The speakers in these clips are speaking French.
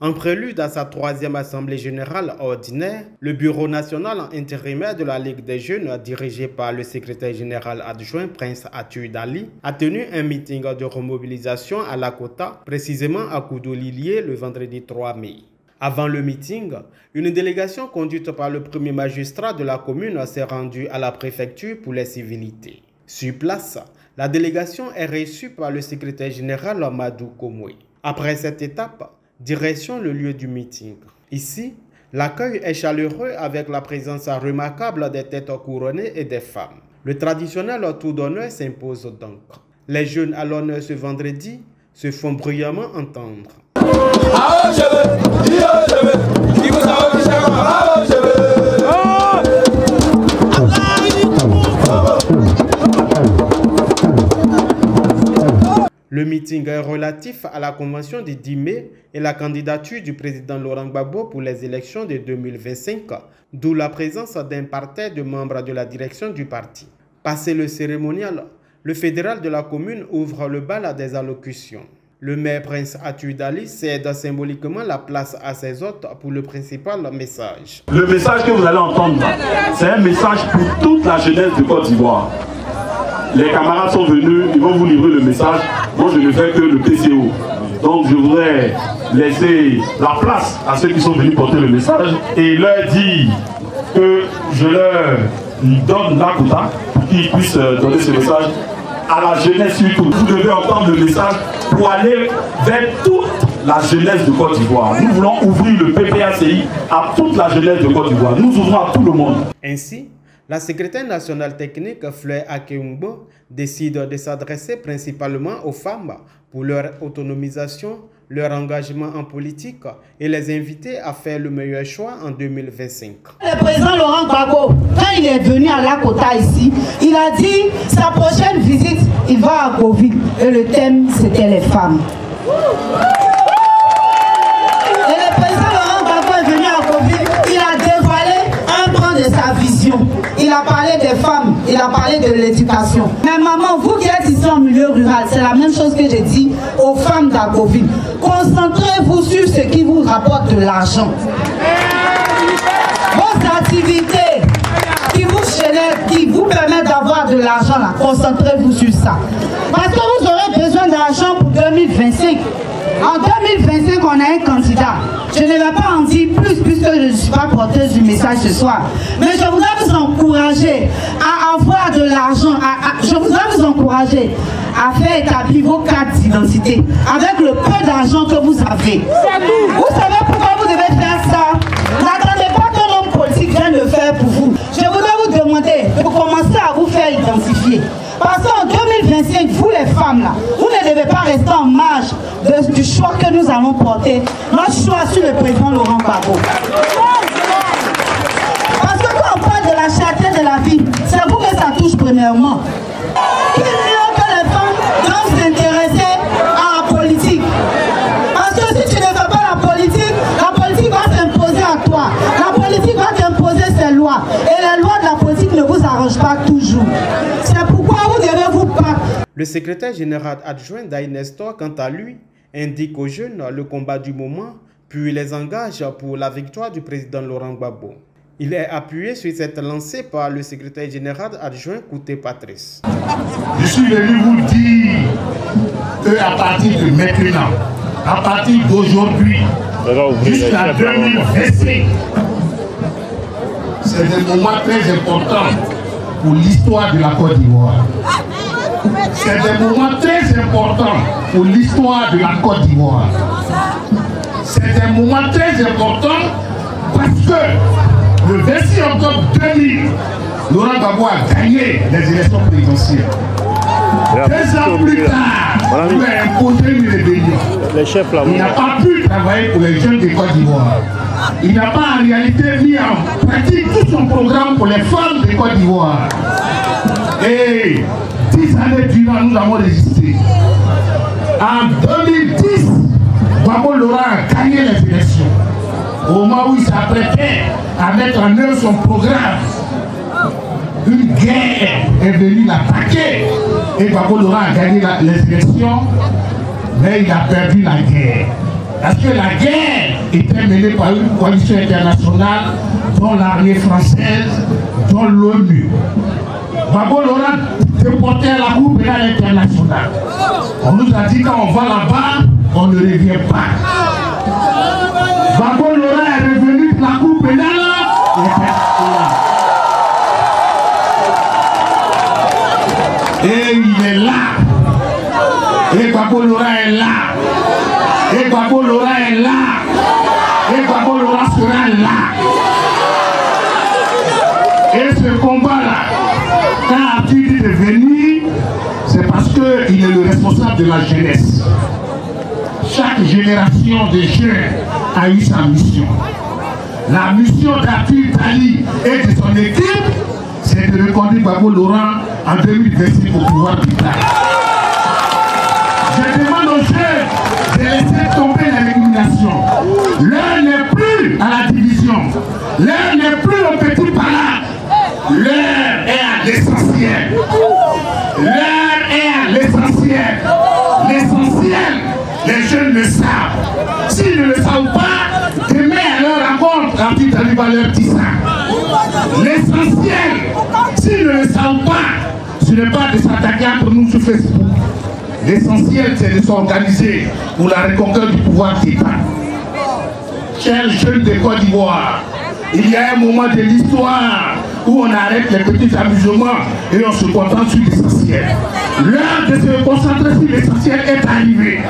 En prélude à sa 3e Assemblée générale ordinaire, le Bureau national intérimaire de la Ligue des jeunes, dirigé par le secrétaire général adjoint Prince Atou Dali, a tenu un meeting de remobilisation à Lakota, précisément à Koudou-Lilié, le vendredi 3 mai. Avant le meeting, une délégation conduite par le premier magistrat de la commune s'est rendue à la préfecture pour les civilités. Sur place, la délégation est reçue par le secrétaire général Madou Komwe. Après cette étape, direction le lieu du meeting. Ici, l'accueil est chaleureux avec la présence remarquable des têtes couronnées et des femmes. Le traditionnel tour d'honneur s'impose donc. Les jeunes à l'honneur ce vendredi se font bruyamment entendre. Le meeting est relatif à la convention du 10 mai et la candidature du président Laurent Gbagbo pour les élections de 2025, d'où la présence d'un parterre de membres de la direction du parti. Passé le cérémonial, le fédéral de la commune ouvre le bal à des allocutions. Le maire Prince Atou Dali cède symboliquement la place à ses hôtes pour le principal message. Le message que vous allez entendre, c'est un message pour toute la jeunesse de Côte d'Ivoire. Les camarades sont venus, ils vont vous livrer le message. Moi, je ne fais que le PCO. Donc, je voudrais laisser la place à ceux qui sont venus porter le message et leur dire que je leur donne la quota pour qu'ils puissent donner ce message à la jeunesse surtout. Vous devez entendre le message pour aller vers toute la jeunesse de Côte d'Ivoire. Nous voulons ouvrir le PPACI à toute la jeunesse de Côte d'Ivoire. Nous ouvrons à tout le monde. Ainsi, la secrétaire nationale technique Fleur Akeumbo décide de s'adresser principalement aux femmes pour leur autonomisation, leur engagement en politique et les inviter à faire le meilleur choix en 2025. Le président Laurent Gbagbo, quand il est venu à Lakota ici, il a dit sa prochaine visite, il va à Covid et le thème c'était les femmes. Et le président Laurent Gbagbo est venu à Covid, il a dévoilé un pan de sa vision. Il a parlé des femmes, il a parlé de l'éducation. Mais maman, vous qui êtes ici en milieu rural, c'est la même chose que j'ai dit aux femmes d'Agoville. Concentrez-vous sur ce qui vous rapporte de l'argent. Vos activités qui vous génèrent, qui vous permettent d'avoir de l'argent, là, concentrez-vous sur ça. Parce que vous aurez besoin d'argent pour 2025. En 2025, on a un candidat. Je ne vais pas en dire plus puisque je ne suis pas porteuse du message ce soir. Mais je voudrais vous encourager à avoir de l'argent. Je voudrais vous encourager à faire établir vos cartes d'identité avec le peu d'argent que vous avez. Vous savez pourquoi vous devez faire ça? N'attendez pas que l'homme politique vienne le faire pour vous. Je voudrais vous demander de commencer à vous faire identifier. Parce qu'en 2025, vous les femmes là, vous ne devez pas rester en marge du choix que nous allons porter, notre choix sur le président Laurent Gbagbo. Parce que quand on parle de la cherté de la vie, c'est vous que ça touche premièrement. Il est mieux que les femmes doivent s'intéresser à la politique. Parce que si tu ne fais pas la politique va s'imposer à toi. La politique va t'imposer ses lois. Et les lois de la politique ne vous arrangent pas toujours. C'est pourquoi vous devez vous battre. Le secrétaire général adjoint Daï Nestor, quant à lui, indique aux jeunes le combat du moment, puis les engage pour la victoire du président Laurent Gbagbo. Il est appuyé sur cette lancée par le secrétaire général adjoint Kouté Patrice. Je suis venu vous dire qu'à partir de maintenant, à partir d'aujourd'hui, jusqu'à 2025, c'est des moments très importants pour l'histoire de la Côte d'Ivoire. C'est des moments très importants pour l'histoire de la Côte d'Ivoire. C'est des moments très importants parce que le 26 octobre 2000, Laurent Gbagbo a gagné les élections présidentielles. 2 ans plus tard, il a imposé une rébellion. Il n'a pas pu travailler pour les jeunes de Côte d'Ivoire. Il n'a pas en réalité mis en pratique tout son programme pour les femmes de Côte d'Ivoire. Et 10 années durant, nous avons résisté. En 2010, Gbagbo Laurent a gagné les élections. Au moment où il s'apprêtait à mettre en œuvre son programme, une guerre est venue l'attaquer. Et Gbagbo Laurent a gagné les élections, mais il a perdu la guerre. Parce que la guerre était menée par une coalition internationale, dont l'armée française, dont l'ONU. Gbagbo Laurent déporté à la Cour pénale internationale. On nous a dit quand on va là-bas, on ne revient pas. Gbagbo Laurent est revenu de la Cour pénale internationale. Et il est là. Et Gbagbo Laurent est là. Et Gbagbo Laurent est là. Et Gbagbo Laurent sera là. Et ce combat-là, quand a-t-il dit de venir, c'est parce qu'il est le responsable de la jeunesse. Chaque génération de jeunes a eu sa mission. La mission d'Arthur Tali et de son équipe, c'est de reconduire Gbagbo Laurent en 2026 au pouvoir du Tali. Je demande aux jeunes de laisser tomber l'élimination. L'heure n'est plus à la division. L'heure n'est plus au petit parade. L'heure est à l'essentiel. L'heure est à l'essentiel. L'essentiel, les jeunes le savent. S'ils ne le savent pas, demain à leur rencontre, la petite arrive à leur dire ça. L'essentiel, s'ils ne le savent pas, ce n'est pas de s'attaquer entre nous sur Facebook. L'essentiel, c'est de s'organiser pour la reconquête du pouvoir d'État. Chers jeunes de Côte d'Ivoire, il y a un moment de l'histoire où on arrête les petits amusements et on se contente sur l'essentiel. L'heure de se concentrer sur l'essentiel est arrivée.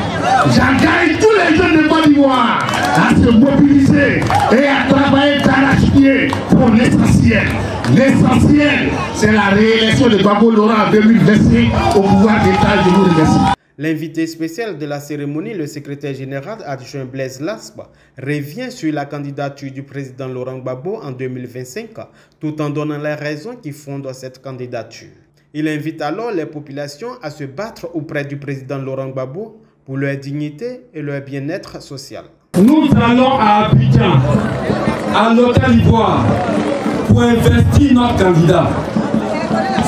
J'engage tous les jeunes de Côte d'Ivoire à se mobiliser et à travailler d'arrache-pied pour l'essentiel. L'essentiel, c'est la réélection de Gbagbo Laurent en 2025 au pouvoir d'État. Je vous remercie. L'invité spécial de la cérémonie, le secrétaire général adjoint Blaise Laspa, revient sur la candidature du président Laurent Gbagbo en 2025, tout en donnant les raisons qui fondent cette candidature. Il invite alors les populations à se battre auprès du président Laurent Gbagbo pour leur dignité et leur bien-être social. Nous allons à Abidjan, à l'Hôtel Ivoire, pour investir notre candidat.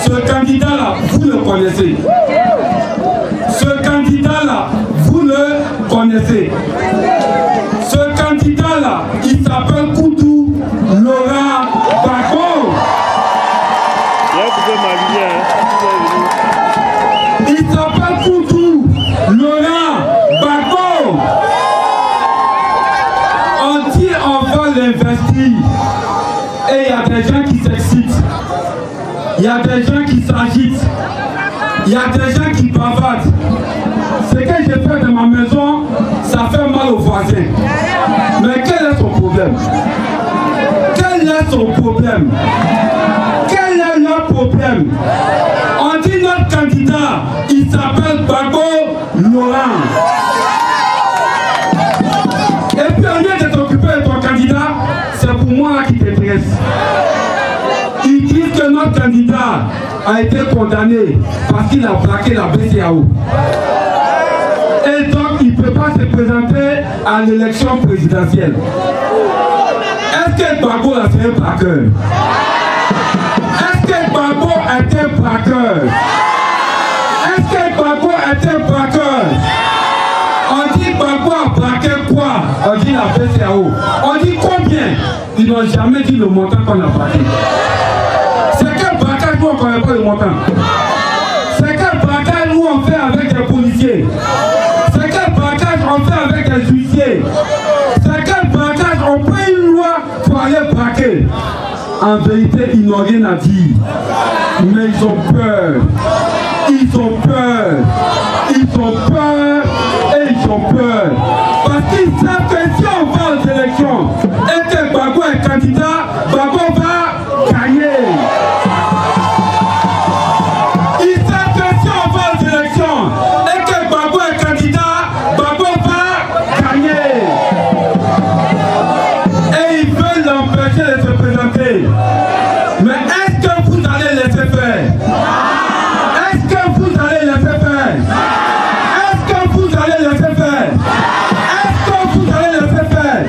Ce candidat-là, vous le connaissez. Ce candidat-là, vous le connaissez. Ce candidat-là, il s'appelle Koudou Laurent Gbagbo. Il s'appelle Koudou Laurent Gbagbo. On dit on va l'investir. Et il y a des gens qui s'excitent. Il y a des gens qui s'agitent. Il y a des gens qui bavardent. Ce que j'ai fait dans ma maison, ça fait mal aux voisins. Mais quel est son problème? Quel est son problème? Quel est leur problème? On dit notre candidat, il s'appelle Gbagbo Laurent. Et puis au lieu de t'occuper de ton candidat, c'est pour moi qui t'intéresse. Ils disent que notre candidat a été condamné parce qu'il a braqué la BCEAO. Et donc il ne peut pas se présenter à l'élection présidentielle. Est-ce que Gbagbo a fait un braqueur? Est-ce que Gbagbo est un braqueur? Est-ce que Gbagbo est un braqueur? On dit Gbagbo a braqué quoi? On dit la BCEAO. On dit combien? Ils n'ont jamais dit le montant qu'on a braqué. C'est quel braquage où on ne connaît pas le montant? C'est quel braquage où on fait avec des policiers? C'est quel braquage on fait avec des huissiers? C'est quel braquage on prend une loi pour aller braquer? En vérité, ils n'ont rien à dire. Mais ils ont peur. Ils ont peur. Ils ont peur et ils ont peur. Parce qu'ils savent que si on va aux élections et que Gbagbo est candidat, Gbagbo va gagner. Ils savent que si on va aux élections et que Gbagbo est candidat, Gbagbo va gagner. Et ils veulent l'empêcher de se présenter. Mais est-ce que vous allez laisser faire? Est-ce que vous allez laisser faire? Est-ce que vous allez laisser faire? Est-ce que vous allez laisser faire?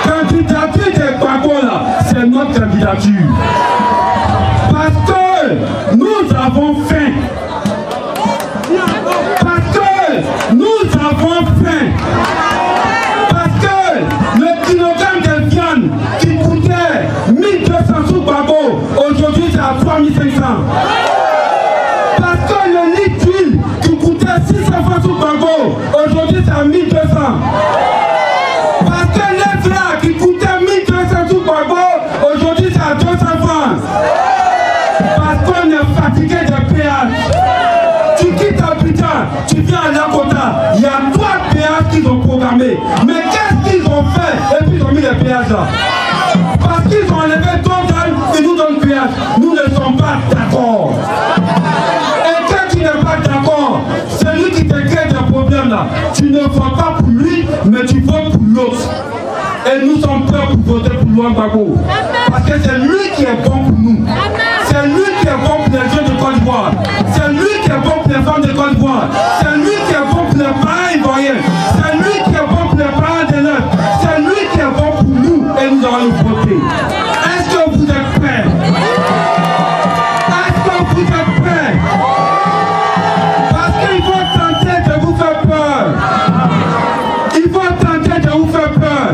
Candidature de Gbagbo là, c'est notre candidature. Parce que nous avons faim. Parce que nous avons faim. 1500. Parce que le litre d'huile qui coûtait 600 francs sous Gbagbo, aujourd'hui c'est à 1200. Parce que l'être là qui coûtait 1200 sous Gbagbo, aujourd'hui c'est à 200 francs. Parce qu'on est fatigué des péages. Tu quittes Abidjan, tu viens à Lakota, il y a 3 péages qu'ils ont programmés. Mais qu'est-ce qu'ils ont fait? Et puis ils ont mis les péages là. Parce qu'ils ont enlevé Total, ils nous donnent péage. Nous ne sommes pas d'accord. Et quand tu n'es pas d'accord, celui qui te crée des problèmes là, tu ne votes pas pour lui, mais tu votes pour l'autre. Et nous sommes prêts pour voter pour Laurent Gbagbo. Parce que c'est lui qui est bon pour nous. C'est lui qui est bon pour les jeunes de Côte d'Ivoire. C'est lui qui est bon pour les femmes de Côte d'Ivoire. C'est lui qui est bon pour les parents ivoiriens. C'est lui qui est bon pour les parents des nôtres. C'est lui qui est bon pour nous et nous allons le voter. Est-ce que vous êtes prêts? Est-ce que vous êtes prêts? Parce qu'ils vont tenter de vous faire peur. Ils vont tenter de vous faire peur.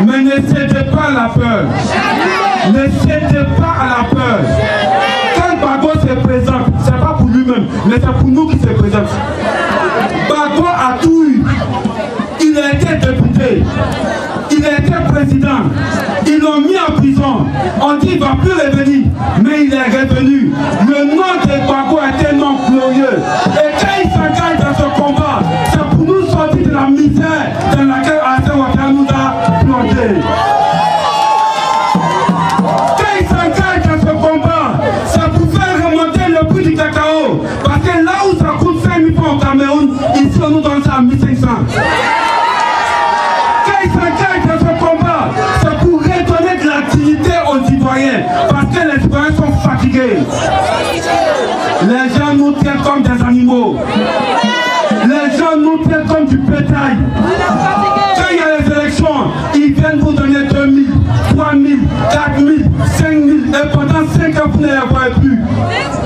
Mais ne cédez pas à la peur. Ne cédez pas à la peur. Quand Gbagbo se présente, ce n'est pas pour lui-même, mais c'est pour nous qui se présente. Gbagbo a tout eu. Il a été député. Il a été président. Ils l'ont mis en prison. On dit qu'il ne va plus revenir. Mais il est revenu. Le nom de Gbagbo a été non glorieux. Et quand il s'engage dans ce combat, c'est pour nous sortir de la misère dans laquelle Alassane Ouattara nous a plongé. Quand il s'engage dans ce combat, c'est pour faire remonter le prix du cacao. Parce que là où ça coûte 5 000 francs au Cameroun, ici on nous donne ça à 1500. C'est pour redonner de l'activité aux Ivoiriens, parce que les Ivoiriens sont fatigués. Les gens nous traitent comme des animaux. Les gens nous traitent comme du bétail. Quand il y a les élections, ils viennent vous donner 2000, 3000, 4000, 5000, et pendant 5 ans vous ne les voyez plus.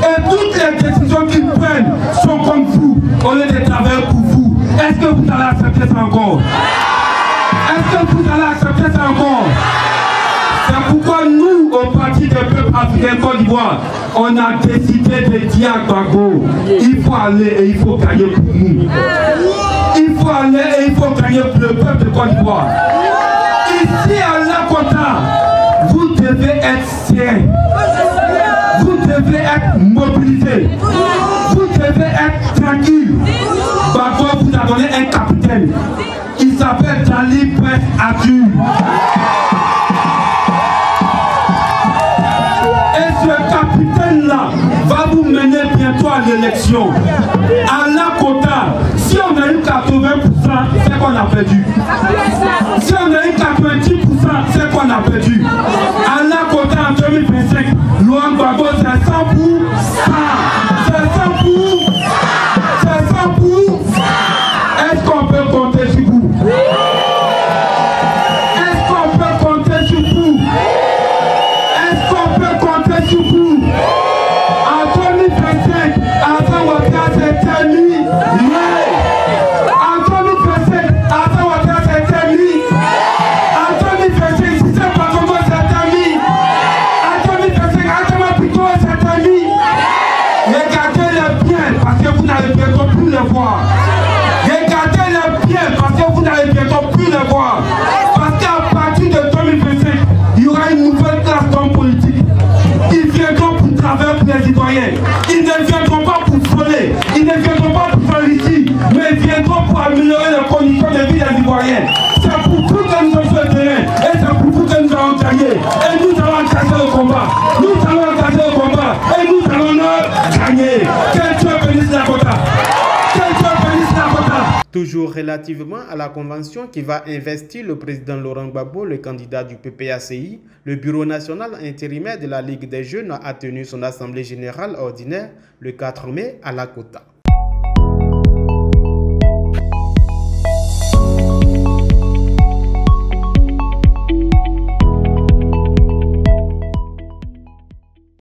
Et toutes les décisions qu'ils prennent sont comme vous, au lieu de travailler pour vous. Est-ce que vous allez accepter ça encore? Est-ce que vous allez accepter ça encore? C'est pourquoi nous, au Parti des peuples africains Côte d'Ivoire, on a décidé de dire à Gbagbo, il faut aller et il faut gagner pour nous. Il faut aller et il faut gagner pour le peuple de Côte d'Ivoire. Ici à Lakota, vous devez être serein. Vous devez être mobilisé. Vous devez être tranquille. Gbagbo vous a donné un capitaine. Il s'appelle Dali Prince Atu. Et ce capitaine-là va vous mener bientôt à l'élection. À Lakota, si on a eu 80%, c'est qu'on a perdu. Si on a eu 90%, c'est qu'on a perdu. À Lakota en 2025, Laurent Gbagbo c'est 100%. C'est 100%. C'est 100%. Est-ce qu'on peut compter sur vous? Est-ce qu'on peut compter sur vous? Est-ce qu'on peut compter sur vous? En 2025, Alassane Ouattara s'est terminé. En 2025, Alassane Ouattara s'est terminé. En 2025, si c'est pas comme moi, c'est terminé. En 2025, Adama Bito s'est terminé. Regardez-les bien parce que vous n'allez bientôt plus les voir. Regardez-les bien parce que vous n'allez bientôt plus les voir. Parce qu'à partir de 2025, il y aura une nouvelle classe d'hommes politiques. Ils viendront pour travailler pour les Ivoiriens. Ils ne viendront pas pour voler. Ils ne viendront pas pour faire ici. Mais ils viendront pour améliorer les conditions de vie des Ivoiriens. C'est pour vous que nous sommes sur le terrain. Et c'est pour vous que nous allons gagner. Et nous allons engager le combat. Nous allons engager le combat. Et nous allons le gagner. Que Dieu bénisse Lakota. Toujours relativement à la convention qui va investir le président Laurent Gbagbo, le candidat du PPACI, le Bureau national intérimaire de la Ligue des jeunes a tenu son assemblée générale ordinaire le 4 mai à Lakota.